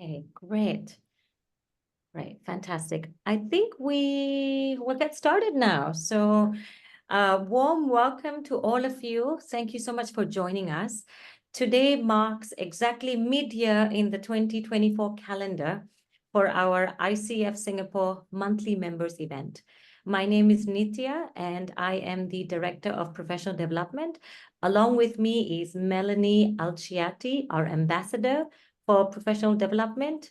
Okay, great. Great, fantastic. I think we'll get started now. So, warm welcome to all of you. Thank you so much for joining us. Today marks exactly mid-year in the 2024 calendar for our ICF Singapore monthly members event. My name is Nitya, and I am the Director of Professional Development. Along with me is Melanie Alciati, our Ambassador for Professional Development.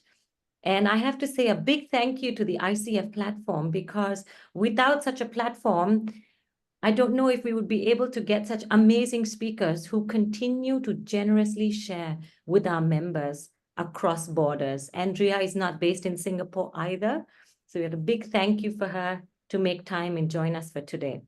And I have to say a big thank you to the ICF platform, because without such a platform, I don't know if we would be able to get such amazing speakers who continue to generously share with our members across borders. Andrea is not based in Singapore either. So we have a big thank you for her to make time and join us for today.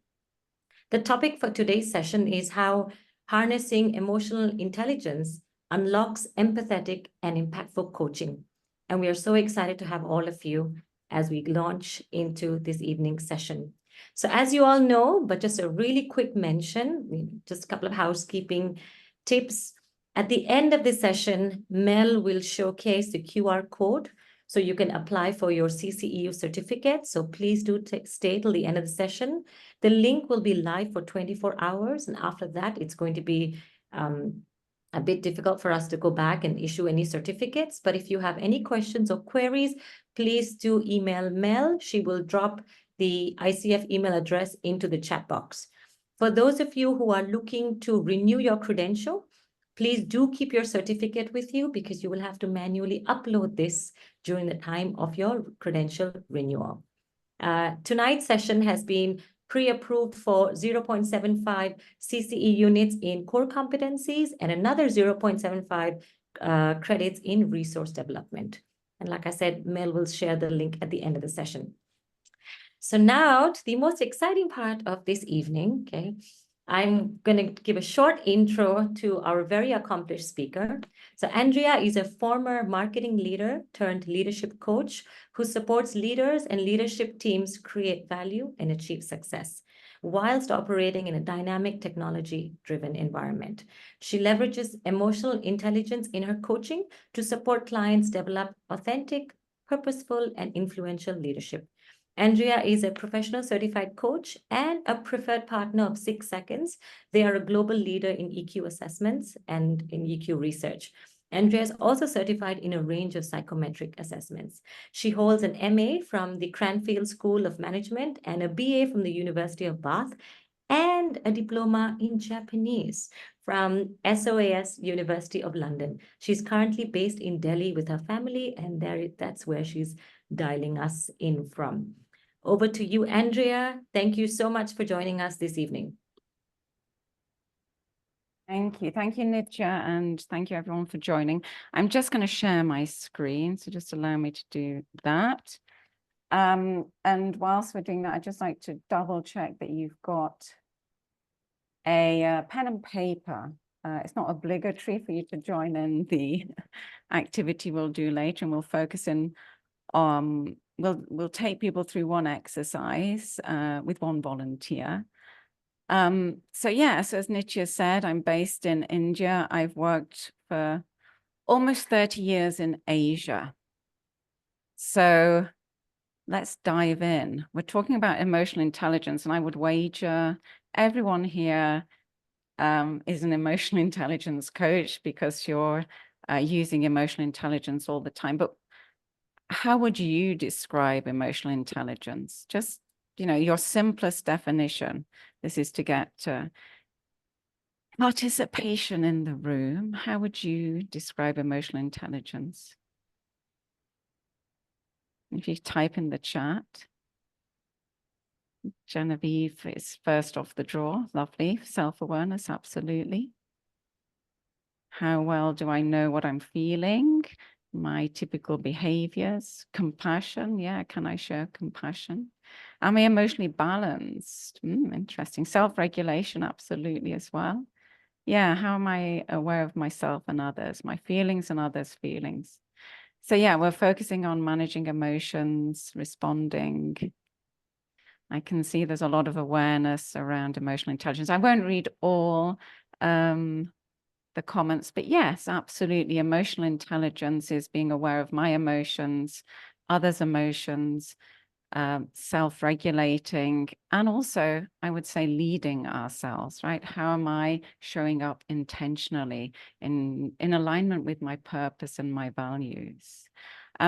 The topic for today's session is how harnessing emotional intelligence unlocks empathetic and impactful coaching. And we are so excited to have all of you as we launch into this evening's session. So as you all know, but just a really quick mention, just a couple of housekeeping tips. At the end of the session, Mel will showcase the QR code so you can apply for your CCEU certificate. So please do stay till the end of the session. The link will be live for 24 hours. And after that, it's going to be a bit difficult for us to go back and issue any certificates. But if you have any questions or queries, please do email Mel. She will drop the ICF email address into the chat box. For those of you who are looking to renew your credential, please do keep your certificate with you, because you will have to manually upload this during the time of your credential renewal. Tonight's session has been pre-approved for 0.75 CCE units in core competencies and another 0.75 credits in resource development. And like I said, Mel will share the link at the end of the session. So now to the most exciting part of this evening, okay? I'm going to give a short intro to our very accomplished speaker. So Andrea is a former marketing leader turned leadership coach who supports leaders and leadership teams create value and achieve success whilst operating in a dynamic technology-driven environment. She leverages emotional intelligence in her coaching to support clients develop authentic, purposeful, and influential leadership. Andrea is a professional certified coach and a preferred partner of 6 Seconds. They are a global leader in EQ assessments and in EQ research. Andrea is also certified in a range of psychometric assessments. She holds an MA from the Cranfield School of Management and a BA from the University of Bath, and a diploma in Japanese from SOAS University of London. She's currently based in Delhi with her family, and that's where she's dialing us in from. Over to you, Andrea. Thank you so much for joining us this evening. Thank you, Nitya, and thank you everyone for joining. I'm just going to share my screen, so just allow me to do that. And whilst we're doing that, I'd just like to double check that you've got a pen and paper. It's not obligatory for you to join in the activity we'll do later, and we'll focus in on, we'll take people through one exercise with one volunteer. So as Nitya said, I'm based in India. I've worked for almost 30 years in Asia. So let's dive in. We're talking about emotional intelligence, and I would wager everyone here is an emotional intelligence coach, because you're using emotional intelligence all the time. But how would you describe emotional intelligence? Just, your simplest definition. This is to get participation in the room. How would you describe emotional intelligence? If you type in the chat. Genevieve is first off the draw. Lovely. Self-awareness, absolutely. How well do I know what I'm feeling? My typical behaviors. Compassion, can I show compassion? Am I emotionally balanced? Interesting. Self-regulation, absolutely as well. How am I aware of myself and others, my feelings and others' feelings? So we're focusing on managing emotions, responding. I can see there's a lot of awareness around emotional intelligence. I won't read all the comments. But yes, absolutely. Emotional intelligence is being aware of my emotions, others' emotions, self-regulating, and also, I would say, leading ourselves, right? How am I showing up intentionally in alignment with my purpose and my values?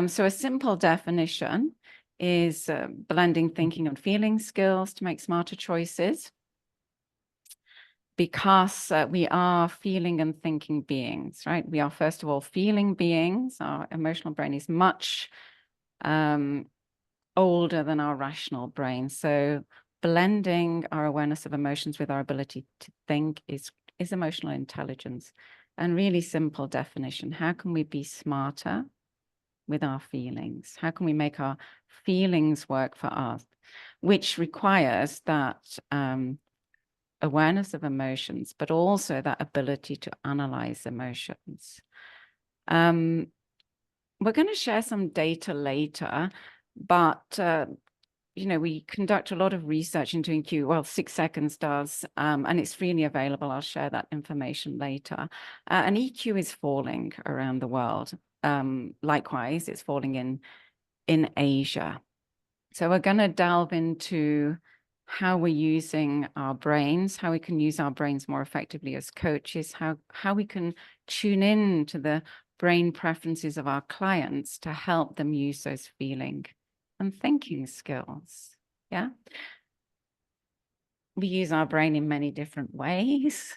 So a simple definition is blending thinking and feeling skills to make smarter choices, because we are feeling and thinking beings, right? We are, first of all, feeling beings. Our emotional brain is much older than our rational brain. So blending our awareness of emotions with our ability to think is emotional intelligence. And really simple definition: how can we be smarter with our feelings? How can we make our feelings work for us? Which requires that awareness of emotions, but also that ability to analyze emotions. We're going to share some data later, but we conduct a lot of research into EQ. Well, 6 Seconds does, and it's freely available. I'll share that information later. And EQ is falling around the world. Likewise, it's falling in Asia. So we're going to delve into how we're using our brains, how we can use our brains more effectively as coaches, how we can tune in to the brain preferences of our clients to help them use those feeling and thinking skills. Yeah. We use our brain in many different ways.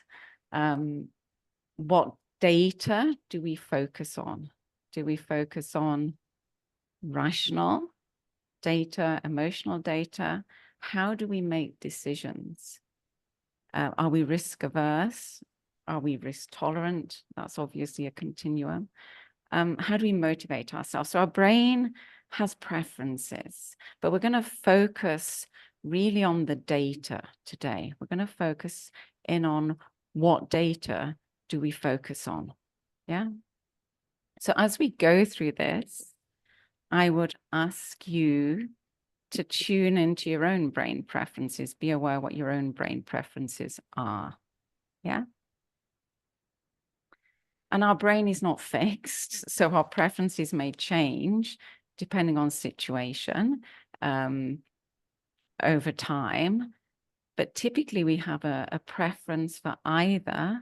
What data do we focus on? Do we focus on rational data, emotional data? How do we make decisions? Are we risk averse? Are we risk tolerant? That's obviously a continuum. How do we motivate ourselves? So our brain has preferences, but we're going to focus really on the data today. We're going to focus in on what data do we focus on. Yeah. So as we go through this, I would ask you to tune into your own brain preferences, be aware what your own brain preferences are. Yeah. And our brain is not fixed, so our preferences may change depending on situation over time. But typically we have a preference for either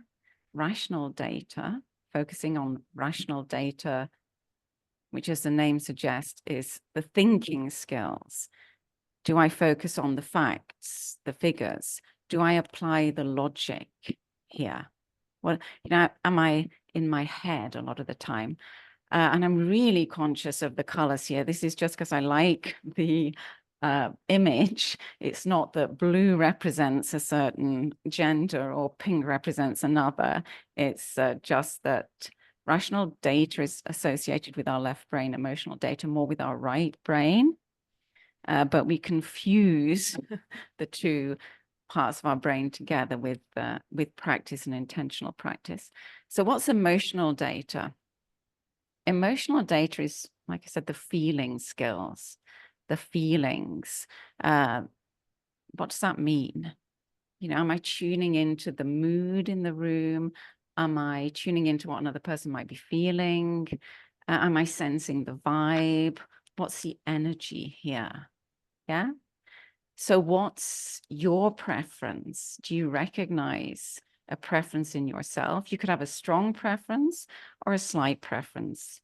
rational data, focusing on rational data, which, as the name suggests, is the thinking skills. Do I focus on the facts, the figures? Do I apply the logic here? Well, am I in my head a lot of the time? And I'm really conscious of the colors here. This is just because I like the image. It's not that blue represents a certain gender or pink represents another. It's just that rational data is associated with our left brain, emotional data more with our right brain. But we confuse the two parts of our brain together with practice and intentional practice. So what's emotional data? Emotional data is, like I said, the feeling skills, the feelings. What does that mean? Am I tuning into the mood in the room? Am I tuning into what another person might be feeling? Am I sensing the vibe? What's the energy here? Yeah. So what's your preference? Do you recognize a preference in yourself? You could have a strong preference or a slight preference.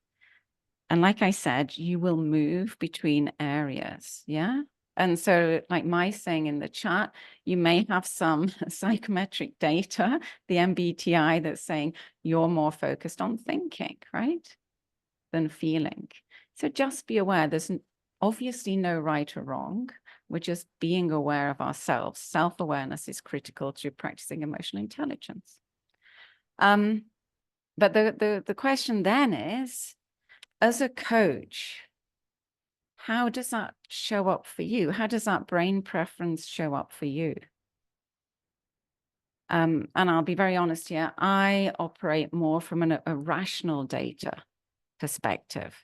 And like I said, you will move between areas. Yeah. And so, like my saying in the chat, you may have some psychometric data, the MBTI, that's saying you're more focused on thinking, right, than feeling. So just be aware, there's obviously no right or wrong. We're just being aware of ourselves. Self-awareness is critical to practicing emotional intelligence. But the question then is, as a coach, how does that show up for you? How does that brain preference show up for you? And I'll be very honest here, I operate more from a rational data perspective.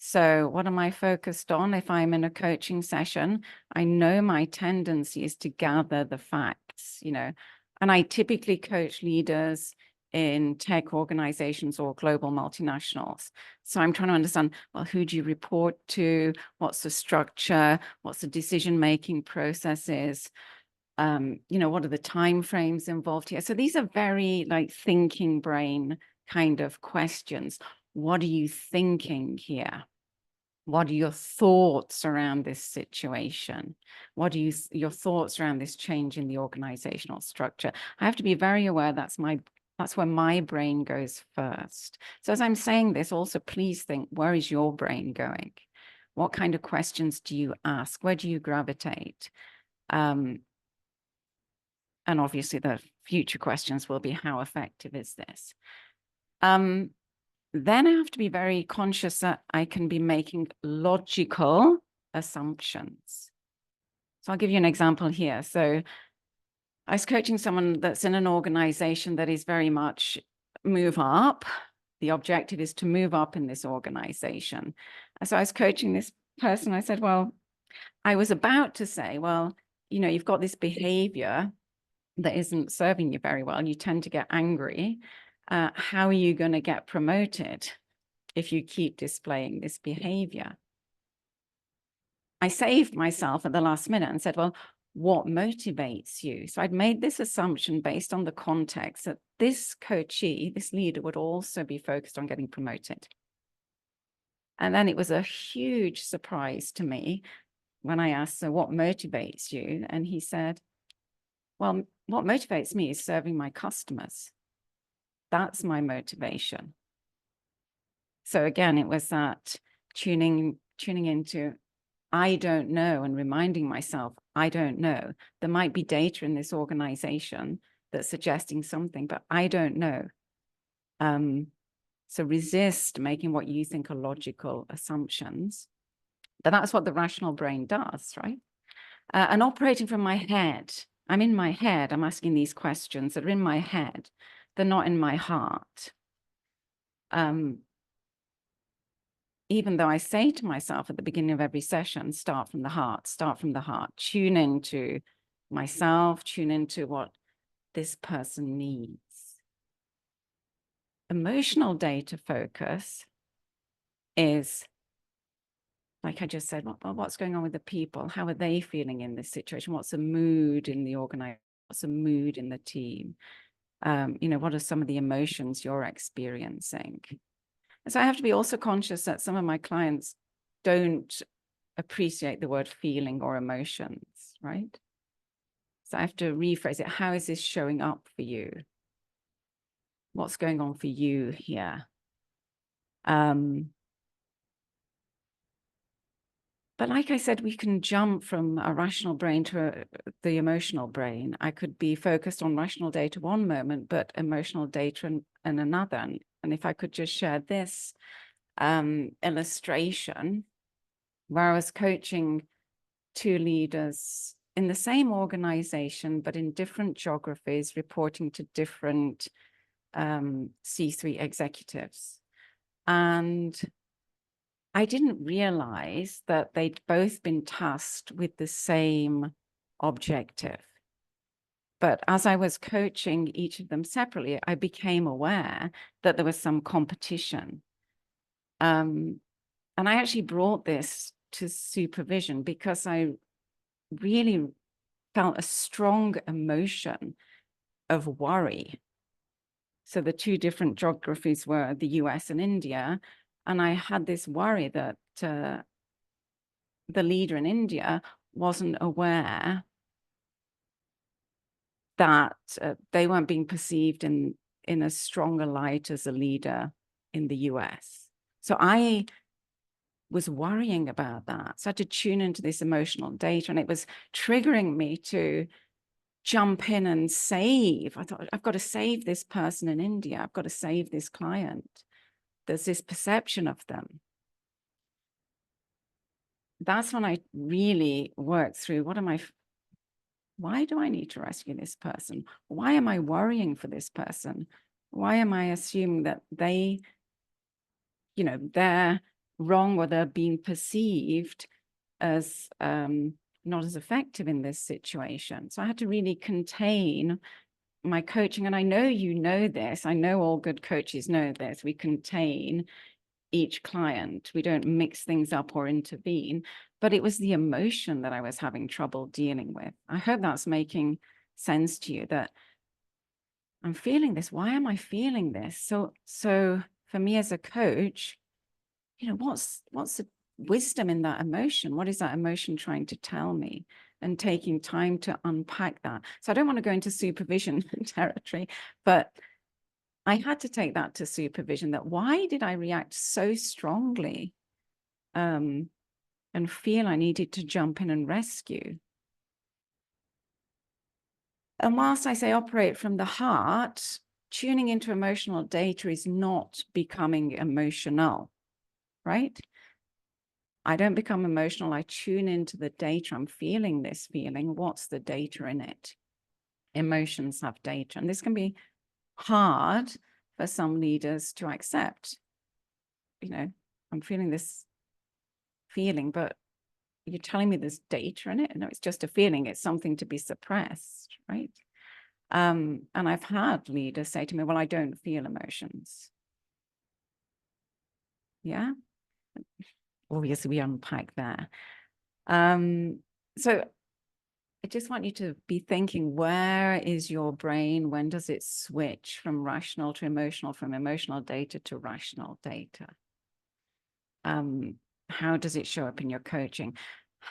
So what am I focused on? If I'm in a coaching session, I know my tendency is to gather the facts, and I typically coach leaders in tech organizations or global multinationals. So I'm trying to understand, well, who do you report to? What's the structure? What's the decision-making processes? What are the time frames involved here? So these are very like thinking brain kind of questions. What are you thinking here? What are your thoughts around this situation? What are your thoughts around this change in the organizational structure? I have to be very aware that's where my brain goes first. So as I'm saying this, also please think, where is your brain going? What kind of questions do you ask? Where do you gravitate? And obviously the future questions will be, how effective is this? Then I have to be very conscious that I can be making logical assumptions. So I'll give you an example here. So I was coaching someone that's in an organization that is very much move up. The objective is to move up in this organization. So I was coaching this person. I said, well, I was about to say, well, you've got this behavior that isn't serving you very well. You tend to get angry. How are you going to get promoted if you keep displaying this behavior? I saved myself at the last minute and said, well, what motivates you? So I'd made this assumption based on the context that this coachee, this leader, would also be focused on getting promoted. And then it was a huge surprise to me when I asked, so what motivates you? And he said, well, what motivates me is serving my customers. That's my motivation. So again, it was that tuning into, I don't know, and reminding myself, I don't know. There might be data in this organization that's suggesting something, but I don't know. So resist making what you think are logical assumptions. But that's what the rational brain does, right? And operating from my head. I'm in my head. I'm asking these questions that are in my head. They're not in my heart. Even though I say to myself at the beginning of every session, start from the heart, tune into myself, tune into what this person needs. Emotional data focus is, like I just said, what's going on with the people? How are they feeling in this situation? What's the mood in the organization? What's the mood in the team? What are some of the emotions you're experiencing? So I have to be also conscious that some of my clients don't appreciate the word feeling or emotions, right? So I have to rephrase it. How is this showing up for you? What's going on for you here? But like I said, we can jump from a rational brain to the emotional brain. I could be focused on rational data one moment, but emotional data in another. And if I could just share this illustration, where I was coaching two leaders in the same organization, but in different geographies, reporting to different C-suite executives. And I didn't realize that they'd both been tasked with the same objective. But as I was coaching each of them separately, I became aware that there was some competition. And I actually brought this to supervision because I really felt a strong emotion of worry. So the two different geographies were the US and India. And I had this worry that the leader in India wasn't aware that they weren't being perceived in a stronger light as a leader in the US. So I was worrying about that. So I had to tune into this emotional data, and it was triggering me to jump in and save. I thought, I've got to save this person in India. I've got to save this client. There's this perception of them. That's when I really worked through, why do I need to rescue this person? Why am I worrying for this person? Why am I assuming that they're wrong, or they're being perceived as not as effective in this situation? So I had to really contain my coaching, and I know you know this, I know all good coaches know this, we contain each client. We don't mix things up or intervene, but it was the emotion that I was having trouble dealing with. I hope that's making sense to you, that I'm feeling this. Why am I feeling this? So for me as a coach, you know, what's the wisdom in that emotion? What is that emotion trying to tell me? And taking time to unpack that. So I don't want to go into supervision territory, but I had to take that to supervision, that why did I react so strongly and feel I needed to jump in and rescue? And whilst I say operate from the heart, tuning into emotional data is not becoming emotional, right? I don't become emotional. I tune into the data. I'm feeling this feeling. What's the data in it? Emotions have data. And this can be hard for some leaders to accept. You know, I'm feeling this feeling, but you're telling me there's data in it? No, it's just a feeling. It's something to be suppressed, right? And I've had leaders say to me, well, I don't feel emotions. Yeah. Obviously, we unpack there. So I just want you to be thinking, where is your brain? When does it switch from rational to emotional, from emotional data to rational data? How does it show up in your coaching?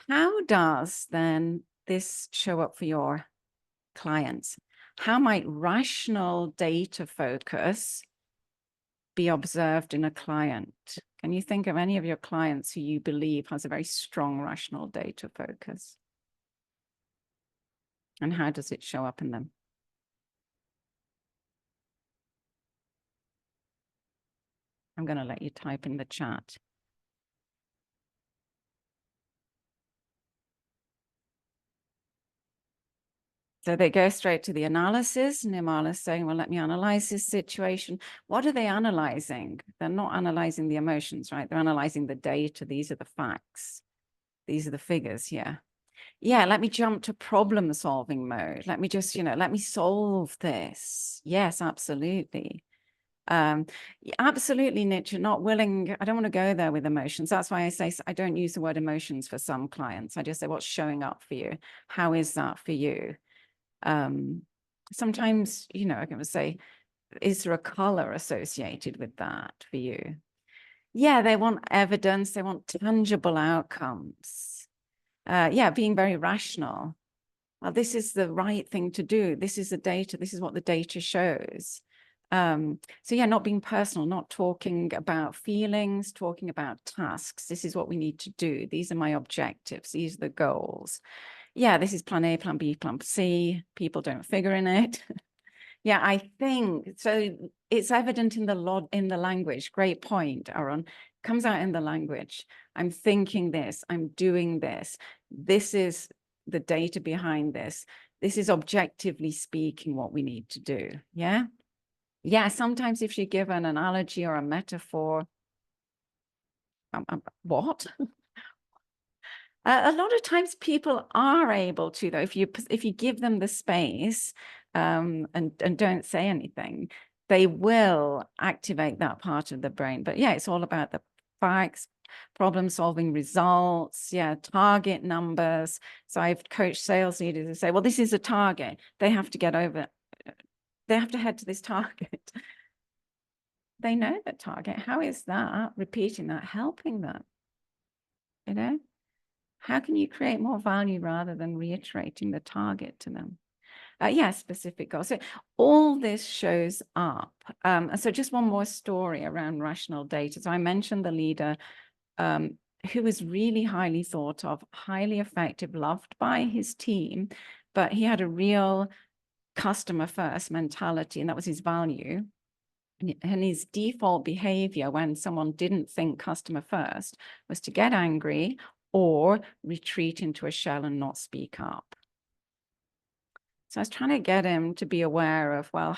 How does then this show up for your clients? How might rational data focus be observed in a client? Can you think of any of your clients who you believe has a very strong rational data focus? And how does it show up in them? I'm going to let you type in the chat. So they go straight to the analysis. Nimal is saying, well, let me analyze this situation. What are they analyzing? They're not analyzing the emotions, right? They're analyzing the data. These are the facts. These are the figures here. Yeah, let me jump to problem solving mode. Let me just, let me solve this. Yes, absolutely. Absolutely, Nietzsche, not willing. I don't want to go there with emotions. That's why I say I don't use the word emotions for some clients. I just say, what's showing up for you? How is that for you? Sometimes, I can say, is there a color associated with that for you? Yeah, they want evidence. They want tangible outcomes. Yeah, being very rational. Well, this is the right thing to do. This is the data. This is what the data shows. So yeah, not being personal, not talking about feelings, talking about tasks. This is what we need to do. These are my objectives. These are the goals. Yeah, this is plan A, plan B, plan C. People don't figure in it. Yeah, I think so. It's evident in the language. Great point, Aaron. Comes out in the language. I'm thinking this. I'm doing this. This is the data behind this. This is objectively speaking what we need to do. Yeah. Yeah. Sometimes if you give an analogy or a metaphor, what? A lot of times people are able to, though, if you give them the space and don't say anything, they will activate that part of the brain. But yeah, it's all about the facts, problem solving results, yeah, target numbers. So I've coached sales leaders who say, well, this is a target. They have to get over, they have to head to this target. They know the target. How is that, repeating that, helping them? How can you create more value rather than reiterating the target to them? Yeah, specific goals. So all this shows up. So just one more story around rational data. So I mentioned the leader who was really highly thought of, highly effective, loved by his team, but he had a real customer first mentality, and that was his value. And his default behavior when someone didn't think customer first was to get angry or retreat into a shell and not speak up. So I was trying to get him to be aware of, well,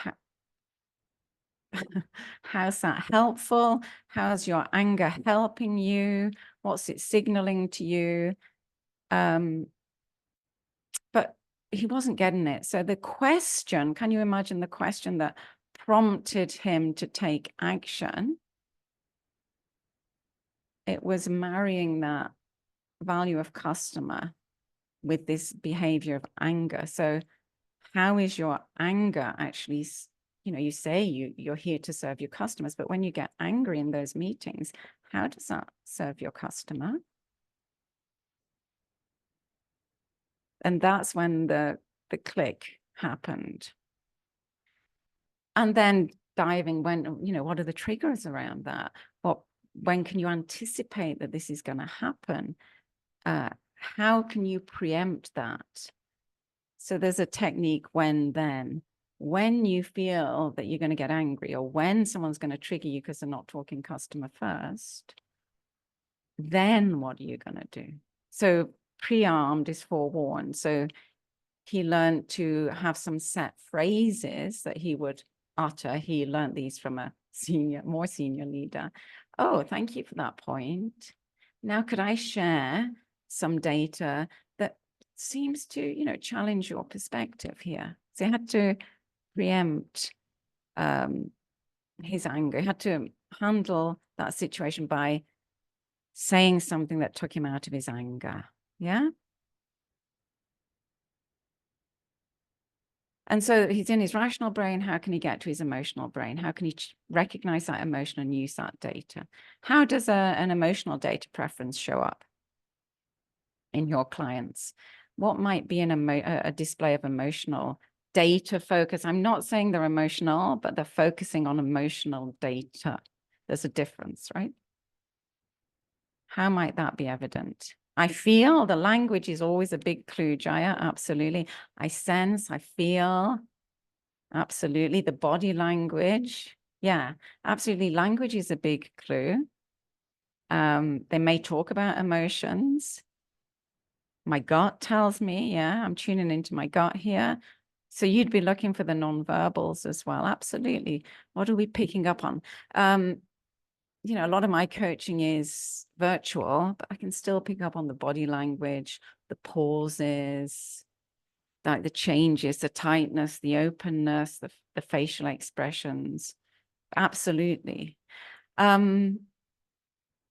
how's that helpful? How's your anger helping you? What's it signaling to you? But he wasn't getting it. So the question, can you imagine the question that prompted him to take action? It was marrying that value of customer with this behavior of anger. So how is your anger actually, you say you're here to serve your customers, but when you get angry in those meetings, how does that serve your customer? And that's when the click happened. And then diving when, what are the triggers around that? When can you anticipate that this is going to happen? How can you preempt that? So there's a technique when you feel that you're going to get angry, or when someone's going to trigger you because they're not talking customer first, then what are you going to do? So pre-armed is forewarned. So he learned to have some set phrases that he would utter. He learned these from a more senior leader. Oh, thank you for that point. Now, could I share some data that seems to, challenge your perspective here? So he had to preempt his anger. He had to handle that situation by saying something that took him out of his anger. Yeah. And so he's in his rational brain. How can he get to his emotional brain? How can he recognize that emotion and use that data? How does an emotional data preference show up in your clients? What might be a display of emotional data focus? I'm not saying they're emotional, but they're focusing on emotional data. There's a difference, right? How might that be evident? I feel the language is always a big clue, Jaya. Absolutely. I sense, I feel. Absolutely. The body language. Yeah, absolutely. Language is a big clue. They may talk about emotions. My gut tells me, yeah, I'm tuning into my gut here. So you'd be looking for the nonverbals as well. Absolutely. What are we picking up on? A lot of my coaching is virtual, but I can still pick up on the body language, the pauses, like the changes, the tightness, the openness, the facial expressions. Absolutely. One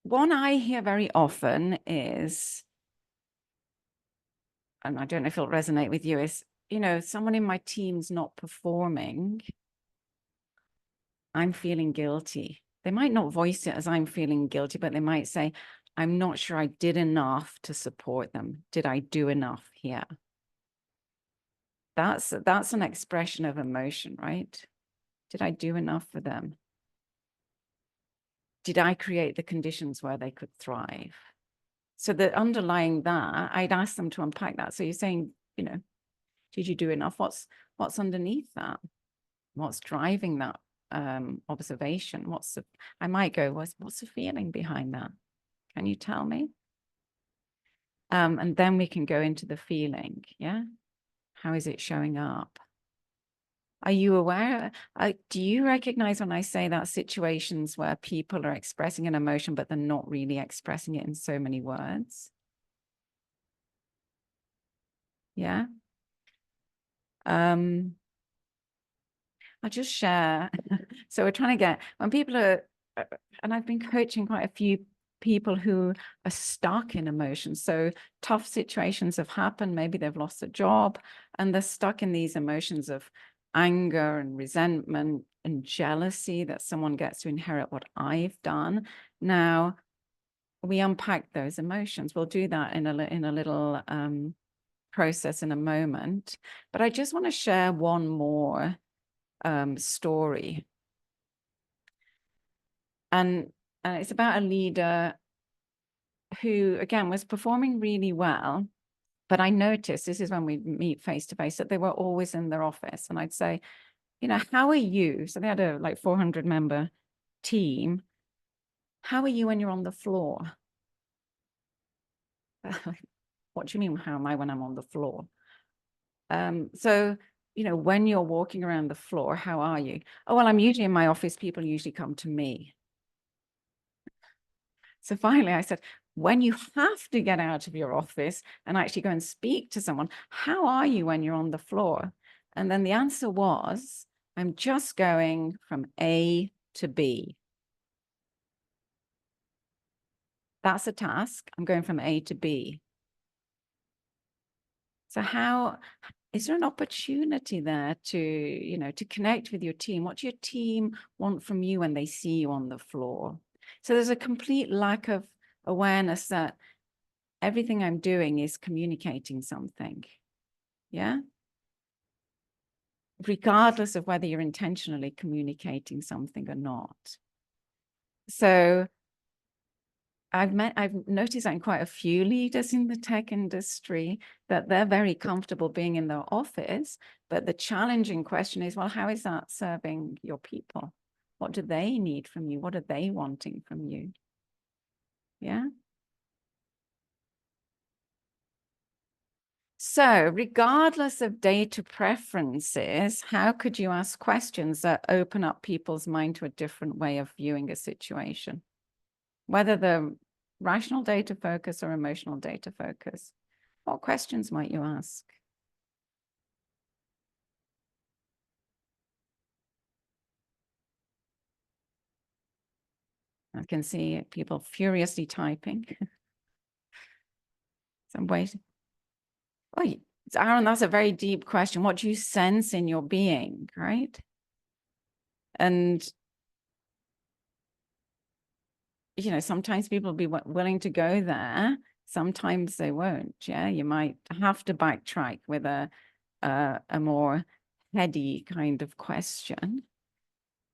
I hear very often is, and I don't know if it'll resonate with you, is, someone in my team's not performing. I'm feeling guilty. They might not voice it as I'm feeling guilty, but they might say, I'm not sure I did enough to support them. Did I do enough here? That's an expression of emotion, right? Did I do enough for them? Did I create the conditions where they could thrive? So the underlying that, I'd ask them to unpack that. So you're saying, did you do enough? What's underneath that? What's driving that observation? I might go, what's the feeling behind that? Can you tell me? And then we can go into the feeling. Yeah. How is it showing up? Are you aware? Do you recognize when I say that situations where people are expressing an emotion, but they're not really expressing it in so many words? Yeah. I'll just share. So we're trying to get, when people are, and I've been coaching quite a few people who are stuck in emotions. So tough situations have happened. Maybe they've lost a job and they're stuck in these emotions of anger and resentment and jealousy that someone gets to inherit what I've done. Now, we unpack those emotions. We'll do that in a little process in a moment. But I just want to share one more story. And it's about a leader who, again, was performing really well. But I noticed, this is when we meet face to face, that they were always in their office. And I'd say, how are you? So they had a 400 member team. How are you when you're on the floor? What do you mean, how am I when I'm on the floor? So, when you're walking around the floor, how are you? Oh, well, I'm usually in my office. People usually come to me. So finally I said, when you have to get out of your office and actually go and speak to someone, how are you when you're on the floor? And then the answer was, I'm just going from A to B. That's a task. I'm going from A to B. So how is there an opportunity there to, to connect with your team? What do your team want from you when they see you on the floor? So there's a complete lack of awareness that everything I'm doing is communicating something. Yeah. Regardless of whether you're intentionally communicating something or not. So I've noticed that in quite a few leaders in the tech industry that they're very comfortable being in their office, but the challenging question is, well, how is that serving your people? What do they need from you? What are they wanting from you? Yeah. So regardless of data preferences, how could you ask questions that open up people's mind to a different way of viewing a situation? Whether they're rational data focus or emotional data focus, what questions might you ask? I can see people furiously typing. Some ways. Oh, Aaron, that's a very deep question. What do you sense in your being, right? And sometimes people will be willing to go there. Sometimes they won't. Yeah, you might have to backtrack with a more heady kind of question.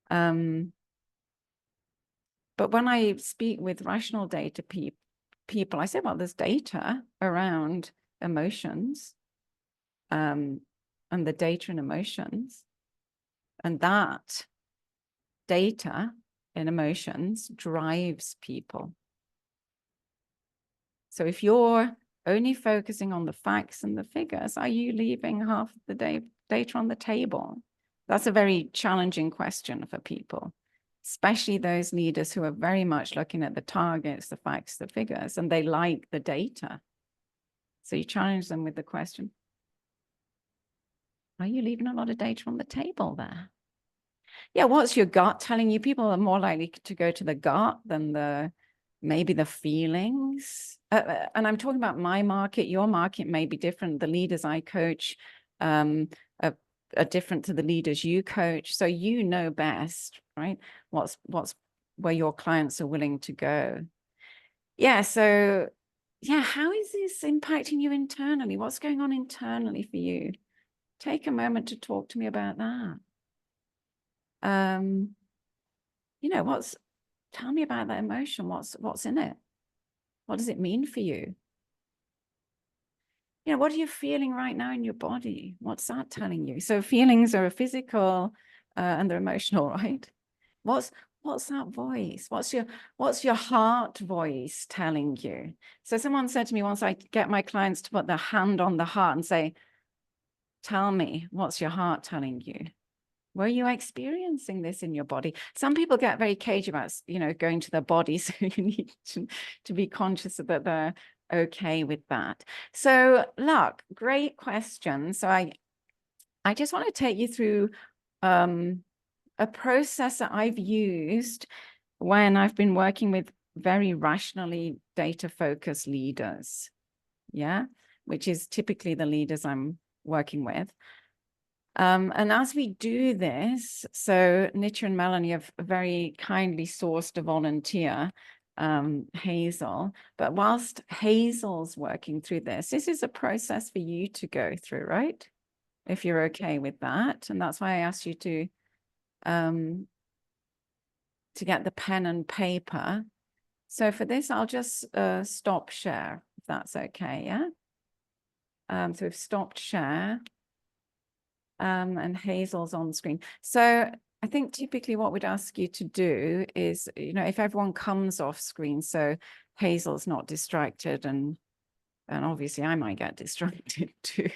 But when I speak with rational data people, I say, well, there's data around emotions, and the data and emotions, and that data and emotions drives people. So if you're only focusing on the facts and the figures, are you leaving half the data on the table? That's a very challenging question for people, especially those leaders who are very much looking at the targets, the facts, the figures, and they like the data. So you challenge them with the question, are you leaving a lot of data on the table there? Yeah, what's your gut telling you? People are more likely to go to the gut than maybe the feelings. And I'm talking about my market. Your market may be different. The leaders I coach are different to the leaders you coach. So you know best, right? What's where your clients are willing to go. Yeah, so yeah, how is this impacting you internally? What's going on internally for you? Take a moment to talk to me about that. Tell me about that emotion. What's in it? What does it mean for you? What are you feeling right now in your body? What's that telling you? So feelings are physical and they're emotional, right? What's that voice? What's your heart voice telling you? So someone said to me once, I get my clients to put their hand on the heart and say, tell me, what's your heart telling you? Were you experiencing this in your body? Some people get very cagey about, going to their body. So you need to be conscious that they're okay with that. So look, great question. So I just want to take you through a process that I've used when I've been working with very rationally data-focused leaders. Yeah, which is typically the leaders I'm working with. And as we do this, so Nitya and Melanie have very kindly sourced a volunteer, Hazel. But whilst Hazel's working through this is a process for you to go through, right? If you're okay with that. And that's why I asked you to get the pen and paper. So for this, I'll just stop share, if that's okay, yeah? So we've stopped share. And Hazel's on screen. So I think typically what we'd ask you to do is, if everyone comes off screen, so Hazel's not distracted, and obviously I might get distracted too.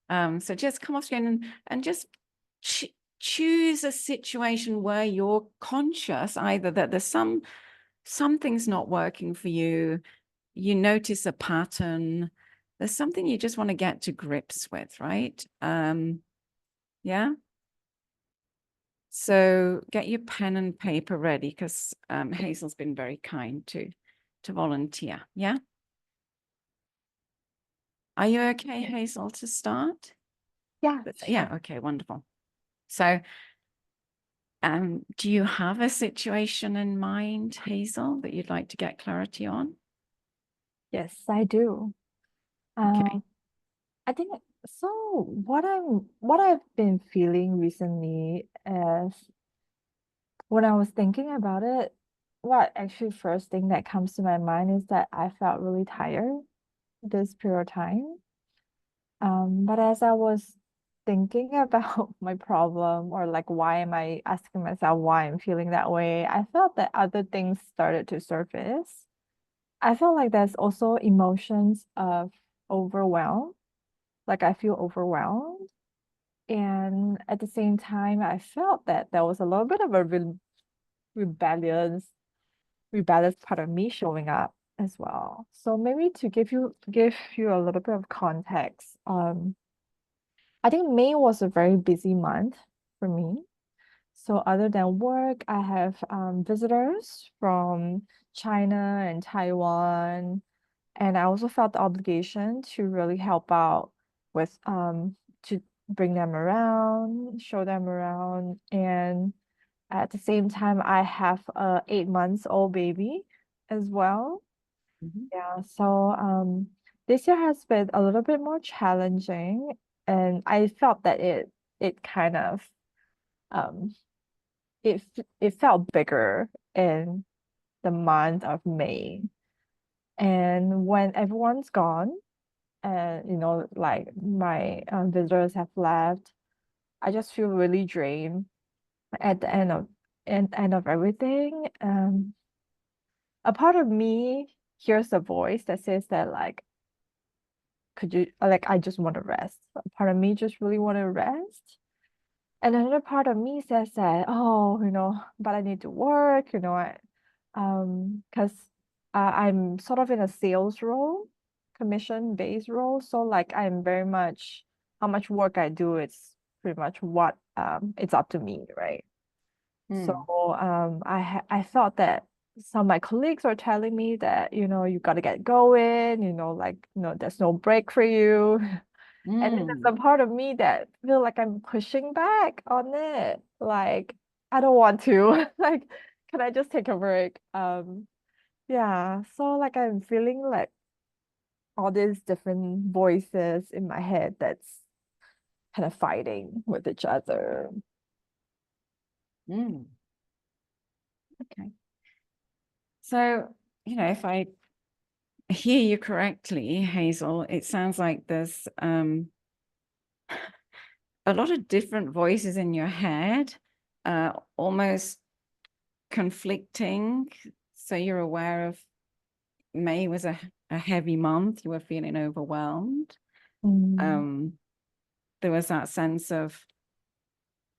So just come off screen and just choose a situation where you're conscious either that there's some something's not working for you, you notice a pattern, there's something you just want to get to grips with, right? Yeah. So get your pen and paper ready, because Hazel's been very kind to volunteer. Yeah. Are you okay, Hazel, to start? Yeah, Yeah. sure. Okay. Wonderful. So, do you have a situation in mind, Hazel, that you'd like to get clarity on? Yes, I do. Okay. I think so. What I've been feeling recently is when I was thinking about it, what actually first thing that comes to my mind is that I felt really tired this period of time. But as I was thinking about my problem or like why am I asking myself why I'm feeling that way, I felt that other things started to surface. I felt like there's also emotions of overwhelm. Like I feel overwhelmed. And at the same time, I felt that there was a little bit of a rebellious, rebellious part of me showing up as well. So maybe to give you a little bit of context, I think May was a very busy month for me. So other than work, I have visitors from China and Taiwan. And I also felt the obligation to really help out with to bring them around, show them around. And at the same time, I have a 8 months old baby as well. Mhm. Yeah, so this year has been a little bit more challenging, and I felt that it kind of um it felt bigger in the month of May. And when everyone's gone, and like my visitors have left, I just feel really drained at the end of everything. A part of me hears a voice that says that like, could you like I just want to rest. A part of me just really want to rest. And another part of me says that, oh, but I need to work, because I'm sort of in a sales role, commission-based role. So like I'm very much how much work I do, it's pretty much what it's up to me, right? So Mm. I felt that some of my colleagues are telling me that, you got to get going, like, there's no break for you. And then there's Mm. a part of me that feel like I'm pushing back on it. Like, I don't want to. Like, can I just take a break? Yeah. So like I'm feeling like all these different voices in my head that's kind of fighting with each other. Mm. Okay. So, if I hear you correctly, Hazel, it sounds like there's a lot of different voices in your head, almost conflicting. So you're aware of May was a heavy month, you were feeling overwhelmed. Mm, There was that sense of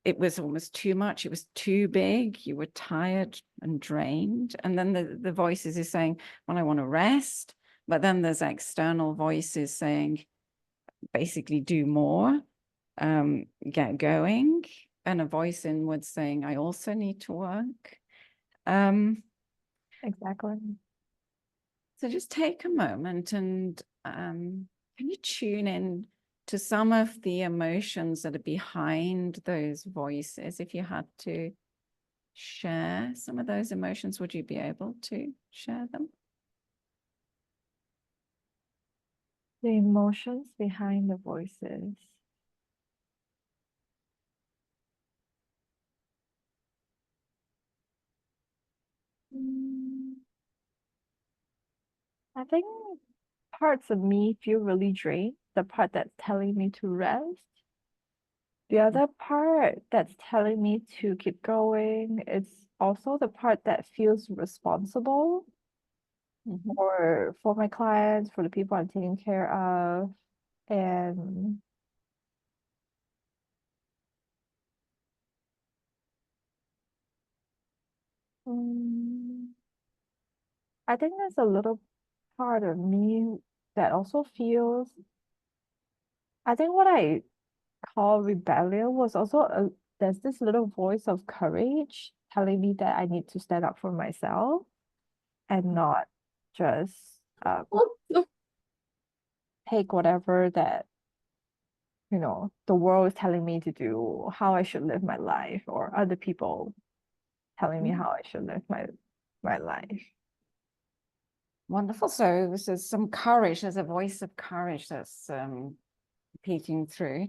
it was almost too much, it was too big, you were tired and drained. And then the voices is saying, well, I want to rest. But then there's external voices saying, basically do more, get going. And a voice inward saying, I also need to work. exactly. So just take a moment and can you tune in to some of the emotions that are behind those voices? If you had to share some of those emotions, would you be able to share them? The emotions behind the voices. Mm, I think parts of me feel really drained, the part that's telling me to rest. The other part that's telling me to keep going, it's also the part that feels responsible Mhm. for my clients, for the people I'm taking care of. And mm, I think there's a little part of me that also feels, I think what I call rebellion was also there's this little voice of courage telling me that I need to stand up for myself and not just take whatever that the world is telling me to do, how I should live my life, or other people telling me how I should live my life. Wonderful. So this is some courage. There's a voice of courage that's peeking through.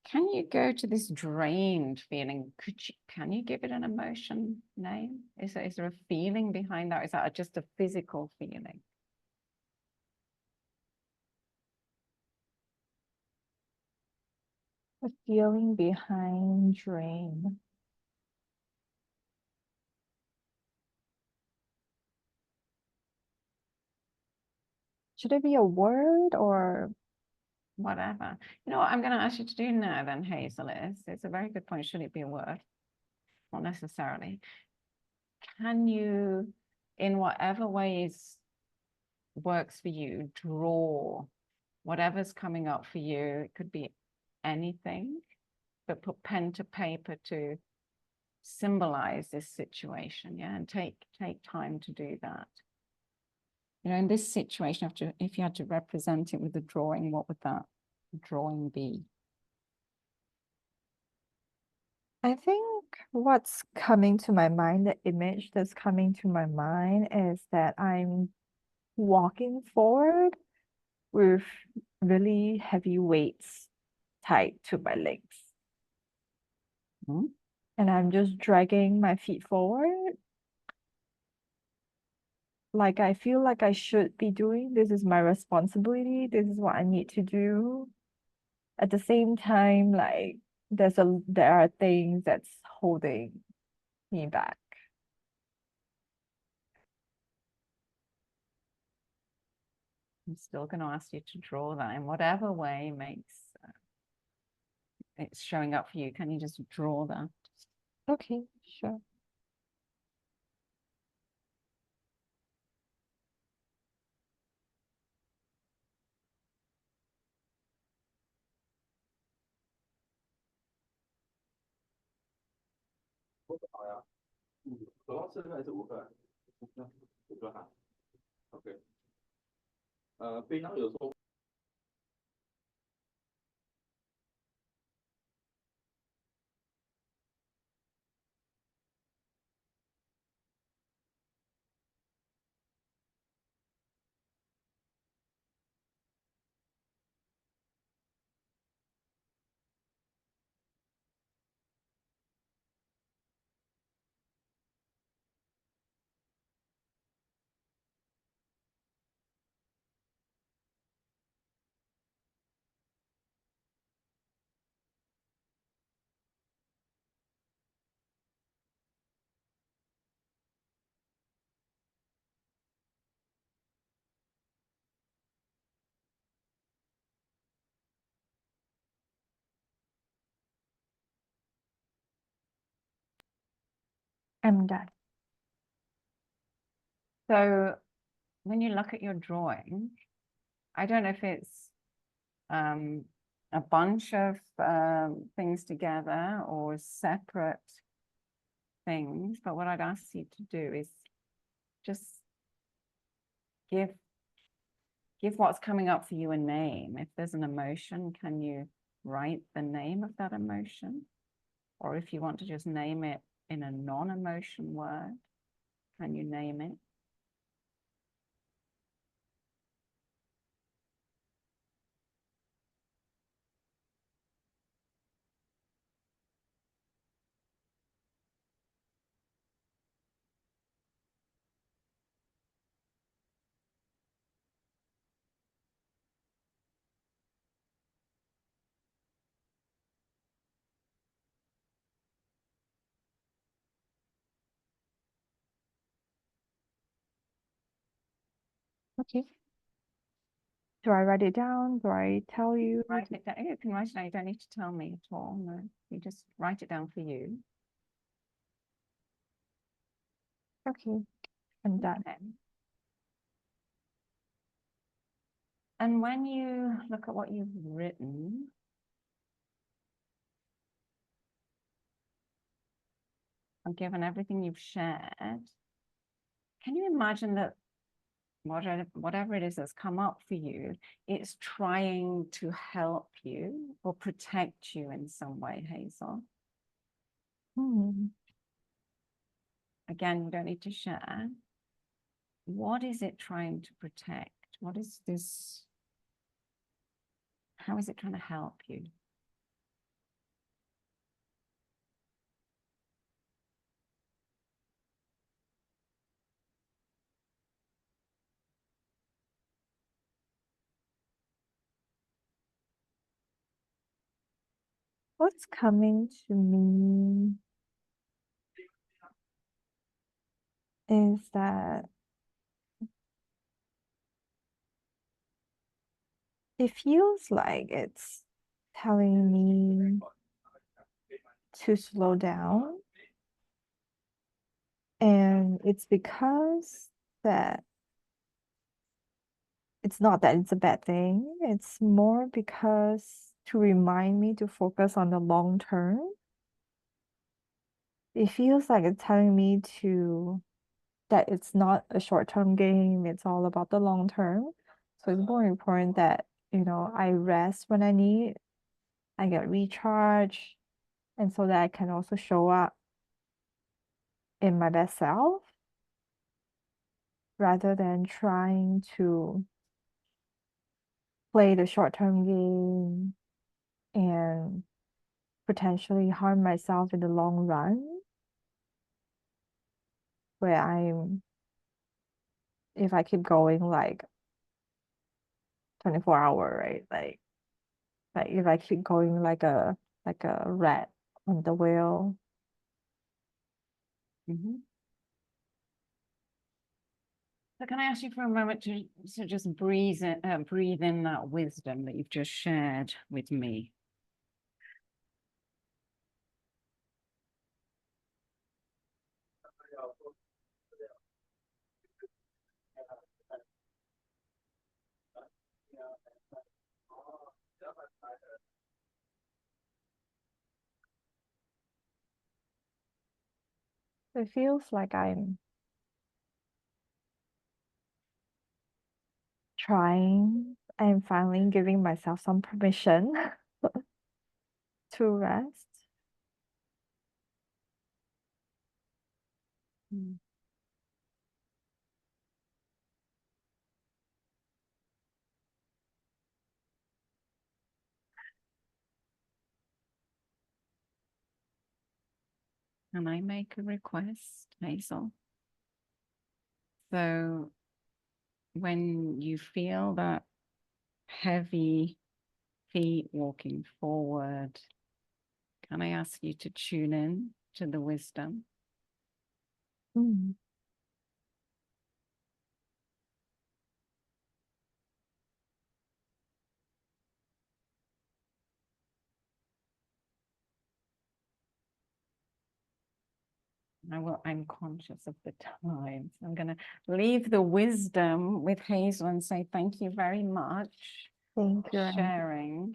Can you go to this drained feeling? Can you give it an emotion name? Is there a feeling behind that? Is that just a physical feeling? The feeling behind drain. Should it be a word or Whatever. You know what I'm going to ask you to do now then, Hazel, it's a very good point. Should it be a word? Not necessarily. Can you, in whatever ways works for you, draw whatever's coming up for you? It could be anything, but put pen to paper to symbolize this situation, yeah, and take time to do that. In this situation, if you had to represent it with a drawing, what would that drawing be? I think what's coming to my mind, the image that's coming to my mind is that I'm walking forward with really heavy weights tied to my legs. Hmm? And I'm just dragging my feet forward. Like I feel like I should be doing, this is my responsibility, this is what I need to do. At the same time, like there are things that's holding me back. I'm still going to ask you to draw that in whatever way makes it's showing up for you. Can you just draw that? Okay, sure. I'm done. So when you look at your drawing, I don't know if it's a bunch of things together or separate things, but what I'd ask you to do is just give what's coming up for you a name. If there's an emotion, can you write the name of that emotion? Or if you want to just name it in a non-emotion word, can you name it? Okay. Do I write it down? Do I tell you? Write it down. You can write it down. You don't need to tell me at all. No, you just write it down for you. Okay, I'm done. Okay. And when you look at what you've written, and given everything you've shared, can you imagine that whatever it is that's come up for you, it's trying to help you or protect you in some way, Hazel? Again, you don't need to share. What is it trying to protect? What is this? How is it trying to help you? What's coming to me is that it feels like it's telling me to slow down. And it's because that it's not that it's a bad thing. It's more because to remind me to focus on the long term. It feels like it's telling me that it's not a short-term game, it's all about the long term. So it's more important that, I rest when I need, I get recharged, and so that I can also show up in my best self rather than trying to play the short-term game and potentially harm myself in the long run, where if I keep going like 24-hour, right? Like if I keep going like a rat on the wheel. So can I ask you for a moment to just breathe in that wisdom that you've just shared with me? It feels like I'm finally giving myself some permission to rest. Can I make a request, Hazel? So when you feel that heavy feet walking forward, can I ask you to tune in to the wisdom? Mm. I'm conscious of the time. So I'm going to leave the wisdom with Hazel and say thank you very much Thank you, for Andrea. sharing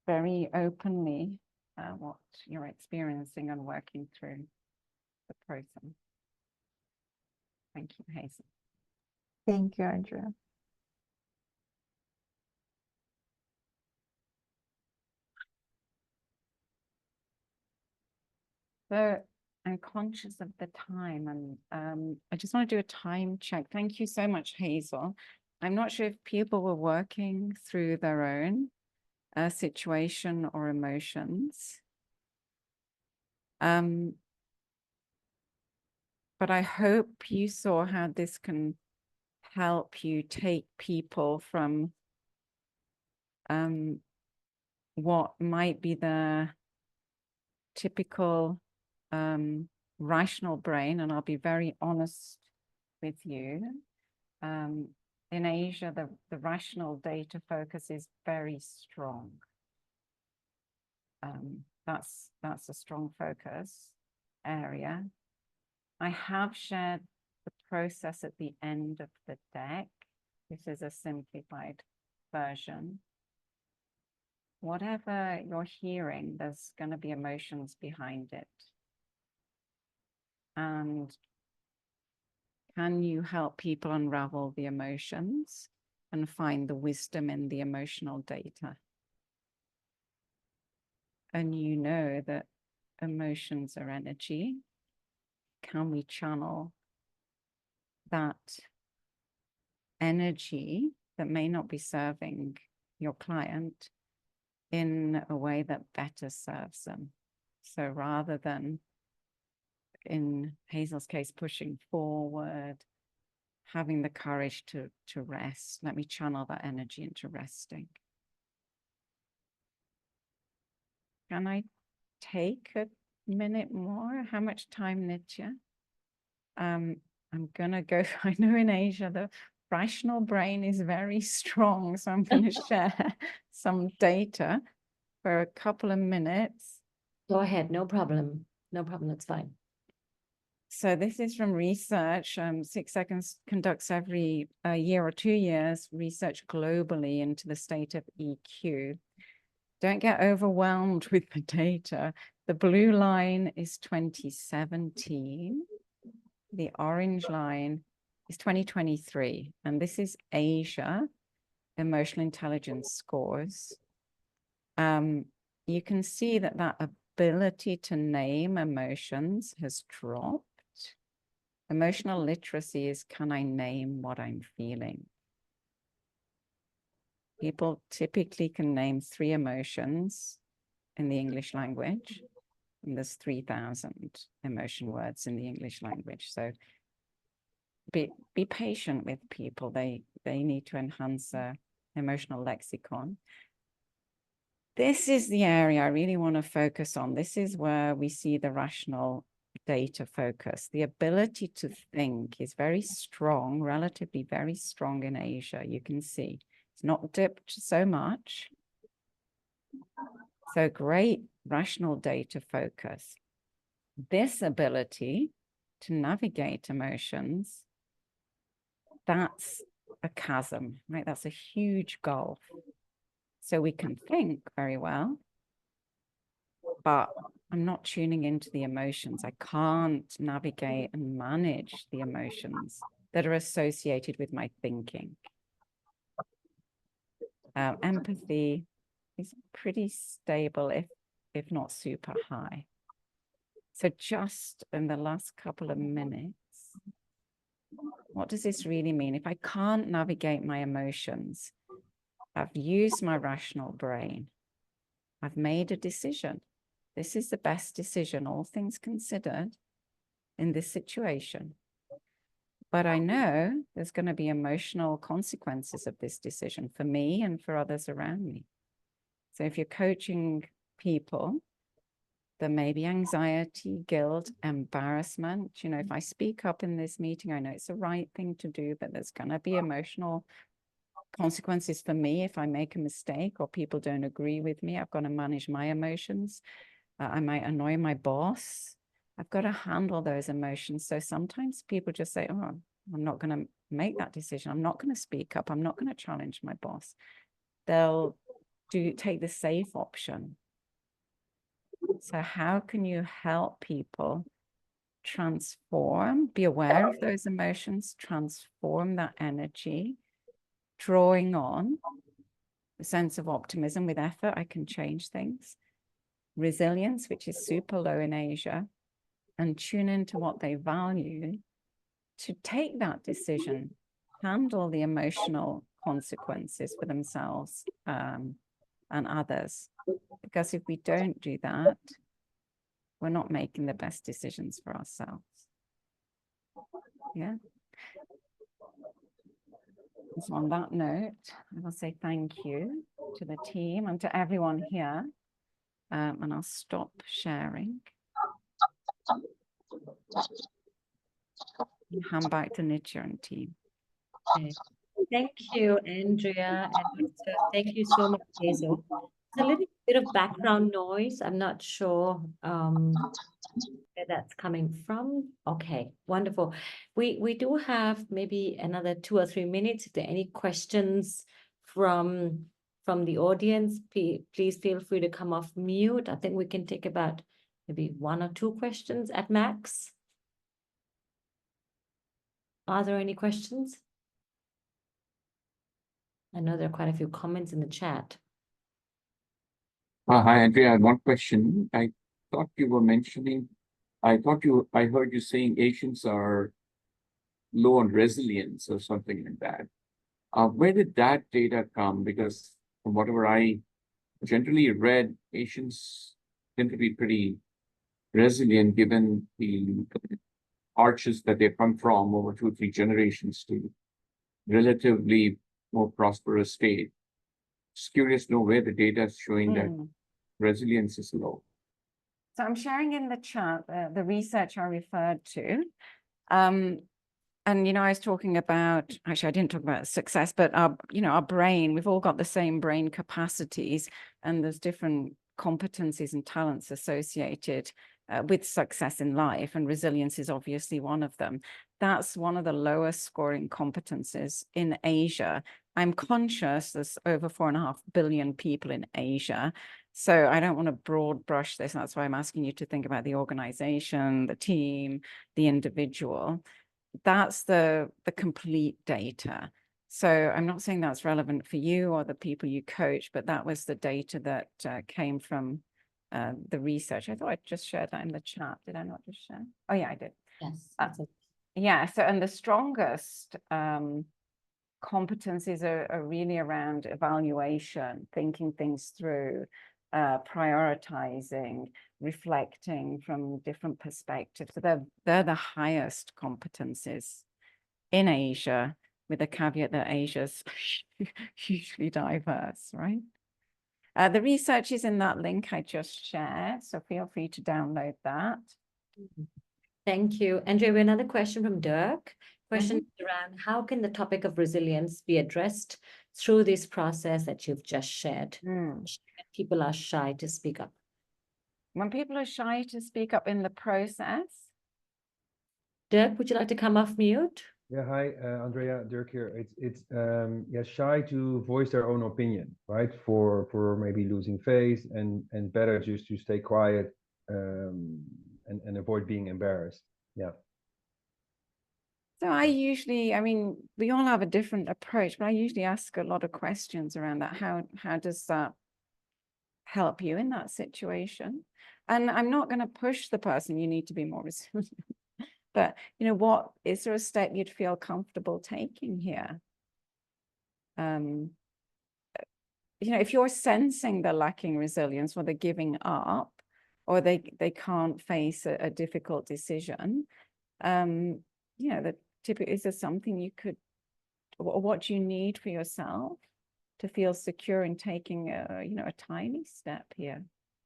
very openly what you're experiencing and working through the process. Thank you, Hazel. Thank you, Andrea. So I'm conscious of the time, and I just want to do a time check. Thank you so much, Hazel. I'm not sure if people were working through their own situation or emotions. But I hope you saw how this can help you take people from what might be the typical rational brain, and I'll be very honest with you. In Asia, the rational data focus is very strong. That's a strong focus area. I have shared the process at the end of the deck. This is a simplified version. Whatever you're hearing, there's going to be emotions behind it. And can you help people unravel the emotions and find the wisdom in the emotional data? And you know that emotions are energy. Can we channel that energy that may not be serving your client in a way that better serves them? So rather than, in Hazel's case, pushing forward, having the courage to rest, let me channel that energy into resting. Can I take a minute more? How much time, Nitya? I'm gonna go, I know in Asia, the rational brain is very strong, so I'm gonna share some data for a couple of minutes. Go ahead, no problem. No problem, that's fine. So this is from research. 6 Seconds conducts every year or 2 years research globally into the state of EQ. Don't get overwhelmed with the data. The blue line is 2017. The orange line is 2023. And this is Asia emotional intelligence scores. You can see that ability to name emotions has dropped. Emotional literacy is, can I name what I'm feeling? People typically can name 3 emotions in the English language, and there's 3,000 emotion words in the English language. So be patient with people. They need to enhance their emotional lexicon. This is the area I really want to focus on. This is where we see the rational data focus. The ability to think is very strong, relatively very strong in Asia. You can see it's not dipped so much. So great rational data focus. This ability to navigate emotions, that's a chasm, right? That's a huge gulf. So we can think very well, but I'm not tuning into the emotions. I can't navigate and manage the emotions that are associated with my thinking. Empathy is pretty stable, if not super high. So just in the last couple of minutes, what does this really mean? If I can't navigate my emotions, I've used my rational brain. I've made a decision. This is the best decision, all things considered, in this situation. But I know there's going to be emotional consequences of this decision for me and for others around me. So if you're coaching people, there may be anxiety, guilt, embarrassment. You know, if I speak up in this meeting, I know it's the right thing to do, but there's going to be emotional consequences for me if I make a mistake or people don't agree with me. I've got to manage my emotions. I might annoy my boss. I've got to handle those emotions. So sometimes people just say, oh, I'm not going to make that decision. I'm not going to speak up. I'm not going to challenge my boss. They'll take the safe option. So how can you help people transform, be aware of those emotions, transform that energy, drawing on a sense of optimism? With effort, I can change things. Resilience, which is super low in Asia, and tune into what they value to take that decision, handle the emotional consequences for themselves and others. Because if we don't do that, we're not making the best decisions for ourselves. Yeah. So on that note, I will say thank you to the team and to everyone here. And I'll stop sharing. And hand back to Nitya and team. Okay. Thank you, Andrea, and also thank you so much, Hazel. There's a little bit of background noise. I'm not sure where that's coming from. Okay, wonderful. We do have maybe another 2 or 3 minutes. If there are any questions from the audience, please feel free to come off mute. I think we can take about maybe 1 or 2 questions at max. Are there any questions? I know there are quite a few comments in the chat. Hi, Andrea. I had one question. I thought you were mentioning, I heard you saying Asians are low on resilience or something like that. Where did that data come? Because from whatever I generally read, Asians tend to be pretty resilient given the arches that they come from over 2 or 3 generations to relatively more prosperous state. Just curious to know where the data is showing that resilience is low. So I'm sharing in the chat the research I referred to. And, I was talking about, actually, I didn't talk about success, but our brain, we've all got the same brain capacities, and there's different competencies and talents associated with success in life, and resilience is obviously one of them. That's one of the lowest scoring competencies in Asia. I'm conscious there's over 4.5 billion people in Asia. So I don't want to broad brush this. That's why I'm asking you to think about the organization, the team, the individual. That's the complete data. So I'm not saying that's relevant for you or the people you coach, but that was the data that came from the research. I thought I just shared that in the chat. Did I not just share? Oh, yeah, I did. Yes. That's it. Yeah. So, and the strongest competencies are really around evaluation, thinking things through, prioritizing, reflecting from different perspectives. So they're the highest competencies in Asia, with the caveat that Asia's hugely diverse, right? The research is in that link I just shared, so feel free to download that. Thank you. Andrea, we have another question from Dirk. Question around how can the topic of resilience be addressed through this process that you've just shared? People are shy to speak up. When people are shy to speak up in the process. Dirk, would you like to come off mute? Yeah, hi, Andrea, Dirk here. It's shy to voice their own opinion, right? For maybe losing face and better just to stay quiet and avoid being embarrassed. Yeah. So I mean, we all have a different approach, but I usually ask a lot of questions around that. How does that help you in that situation? And I'm not going to push the person, you need to be more resilient. But, what is there a step you'd feel comfortable taking here? If you're sensing they're lacking resilience, or they're giving up, or they can't face a difficult decision, that typically, is there something you could, or what do you need for yourself to feel secure in taking a tiny step here?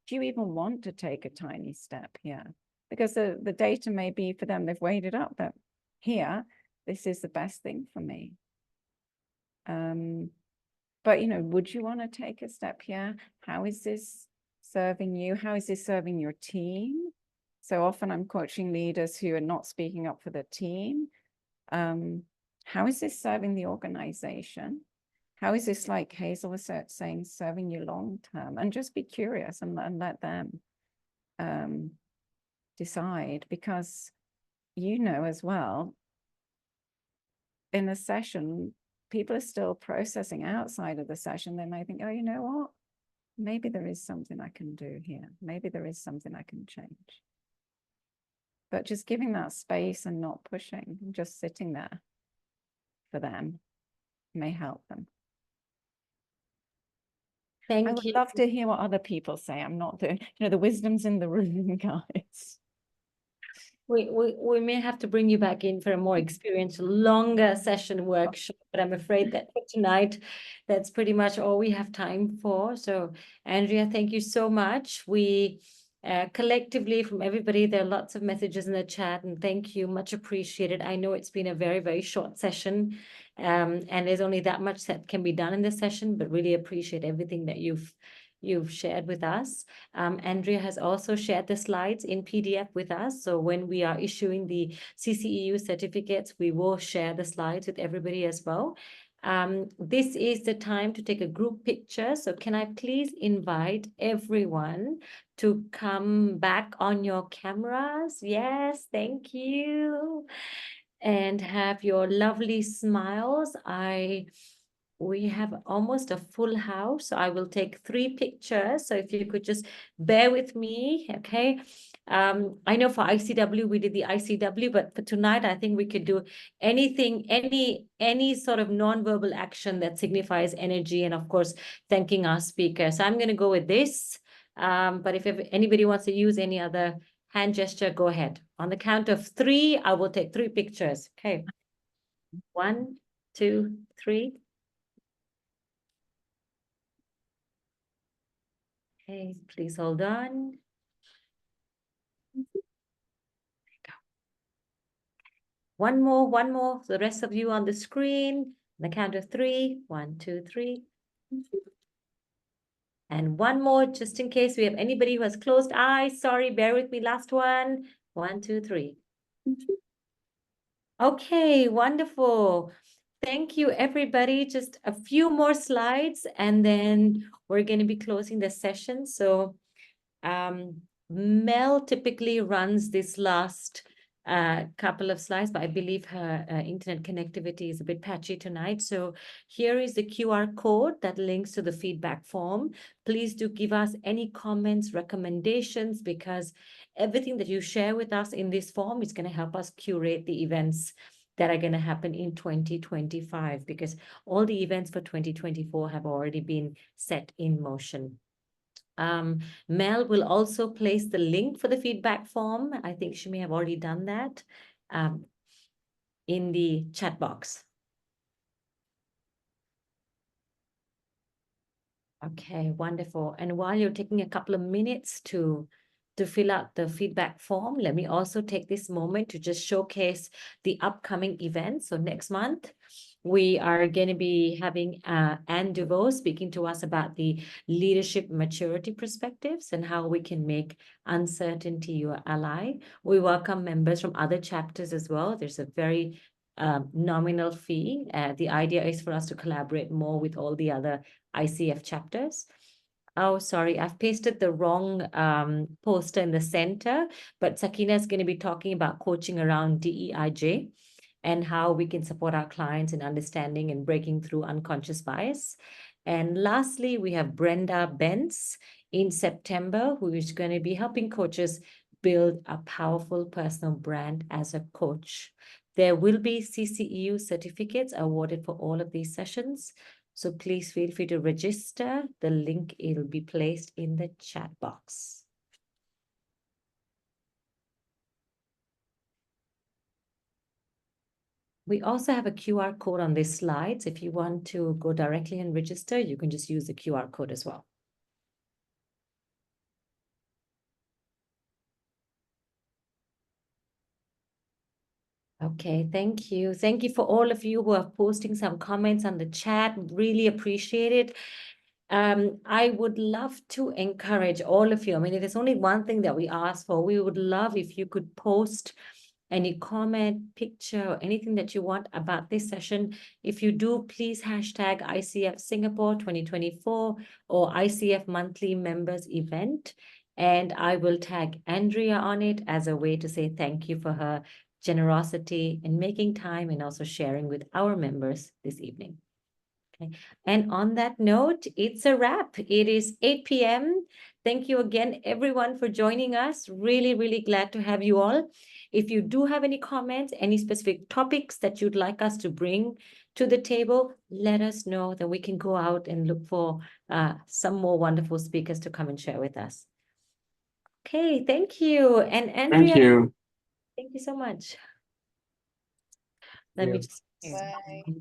Do you even want to take a tiny step here? Because the data may be for them, they've weighed it up, that here, this is the best thing for me. But, would you want to take a step here? How is this serving you? How is this serving your team? So often I'm coaching leaders who are not speaking up for the team. How is this serving the organization? How is this, like Hazel was saying, serving you long term? And just be curious and let them decide, because as well, in a session, people are still processing outside of the session. They may think, oh, you know what? Maybe there is something I can do here. Maybe there is something I can change. But just giving that space and not pushing, just sitting there for them may help them. I would love to hear what other people say. I'm not doing, the wisdom's in the room, guys. We may have to bring you back in for a more experienced, longer session workshop, but I'm afraid that for tonight, that's pretty much all we have time for. So, Andrea, thank you so much. We collectively, from everybody, there are lots of messages in the chat, and thank you, much appreciated. I know it's been a very, very short session, and there's only that much that can be done in this session, but really appreciate everything that you've you've shared with us. Andrea has also shared the slides in PDF with us. So when we are issuing the CCEU certificates, we will share the slides with everybody as well. This is the time to take a group picture. So can I please invite everyone to come back on your cameras? Yes, thank you. And have your lovely smiles. We have almost a full house, so I will take 3 pictures. So if you could just bear with me, okay? I know for ICW, we did the ICW, but for tonight, I think we could do anything, any sort of non-verbal action that signifies energy, and of course, thanking our speaker. So I'm going to go with this. But if anybody wants to use any other hand gesture, go ahead. On the count of 3, I will take 3 pictures. Okay. 1, 2, 3. Okay, please hold on. There you go. One more. The rest of you on the screen. On the count of 3. 1, 2, 3. And one more, just in case we have anybody who has closed eyes. Sorry, bear with me. Last one. 1, 2, 3. Okay, wonderful. Thank you, everybody. Just a few more slides, and then we're going to be closing the session. So Mel typically runs this last couple of slides, but I believe her internet connectivity is a bit patchy tonight. So here is the QR code that links to the feedback form. Please do give us any comments, recommendations, because everything that you share with us in this form is going to help us curate the events that are going to happen in 2025, because all the events for 2024 have already been set in motion. Mel will also place the link for the feedback form. I think she may have already done that in the chat box. Okay, wonderful. And while you're taking a couple of minutes to fill out the feedback form, let me also take this moment to just showcase the upcoming events. So next month, we are going to be having Anne DeVoe speaking to us about the leadership maturity perspectives and how we can make uncertainty your ally. We welcome members from other chapters as well. There's a very nominal fee. The idea is for us to collaborate more with all the other ICF chapters. Oh, sorry, I've pasted the wrong poster in the center, but Sakina is going to be talking about coaching around DEIJ and how we can support our clients in understanding and breaking through unconscious bias. And lastly, we have Brenda Benz in September, who is going to be helping coaches build a powerful personal brand as a coach. There will be CCEU certificates awarded for all of these sessions. So please feel free to register. The link will be placed in the chat box. We also have a QR code on these slides. If you want to go directly and register, you can just use the QR code as well. Okay, thank you. Thank you for all of you who are posting some comments on the chat. Really appreciate it. I would love to encourage all of you. I mean, if there's only one thing that we ask for, we would love if you could post any comment, picture, or anything that you want about this session. If you do, please hashtag ICF Singapore 2024 or ICF Monthly Members Event. And I will tag Andrea on it as a way to say thank you for her generosity in making time and also sharing with our members this evening. Okay. And on that note, it's a wrap. It is 8 p.m. Thank you again, everyone, for joining us. Really, really glad to have you all. If you do have any comments, any specific topics that you'd like us to bring to the table, let us know, that we can go out and look for some more wonderful speakers to come and share with us. Okay, thank you. And Andrea, Thank you. thank you so much. Let me just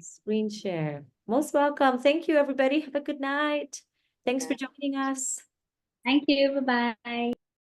screen share. Most welcome. Thank you, everybody. Have a good night. Thanks for joining us. Thank you. Bye-bye.